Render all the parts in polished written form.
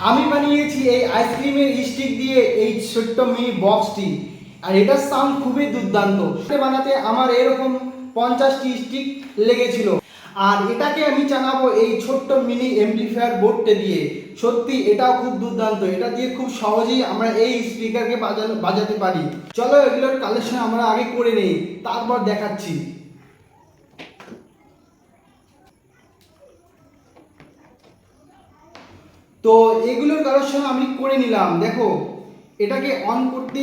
আমি বানিয়েছি এই আইসক্রিমের স্টিক দিয়ে এই ছোট্ট মিনি বক্সটি, আর এটার সাউন্ড খুবই দুর্দান্ত। বানাতে আমার এরকম 50টি স্টিক লেগেছিল, আর এটাকে আমি চালাবো এই ছোট্ট মিনি এমপ্লিফায়ার বোর্ডটা দিয়ে। সত্যি এটাও খুব দুর্দান্ত, এটা দিয়ে খুব সহজেই আমরা এই স্পিকারকে বাজাতে পারি। চলো এগুলোর কালেকশন আমরা আগে করে নেই, তারপর দেখাচ্ছি। তো এগুলোর কালেকশন আমি করে নিলাম। দেখো এটাকে অন করতে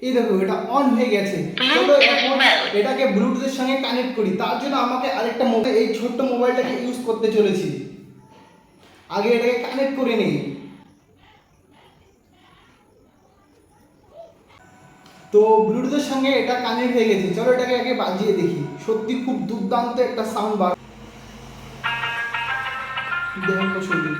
এই দেখো এটা অন হয়ে গেছে। চলো এখন এটাকে ব্লুটুথের সঙ্গে কানেক্ট করি। তার জন্য আমাকে আরেকটা মোবাইল, এই ছোট্ট মোবাইলটাকে ইউজ করতে চলেছি। আগে এটাকে কানেক্ট করে নিই। তো ব্লুটুথের সঙ্গে এটা কানেক্ট হয়ে গেছে। চলো এটাকে আগে বাজিয়ে দেখি। সত্যি খুব দুর্দান্ত একটা সাউন্ড বার দেখো শুধু।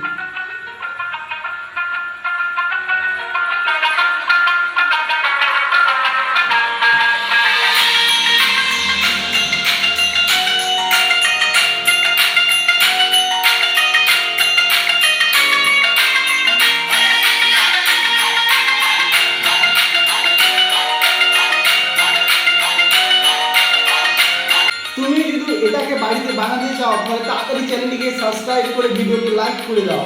তুমি যদি এটাকে বাড়িতে বানাতে চাও তাহলে তাড়াতাড়ি চ্যানেলটিকে সাবস্ক্রাইব করে ভিডিওটি লাইক করে দাও।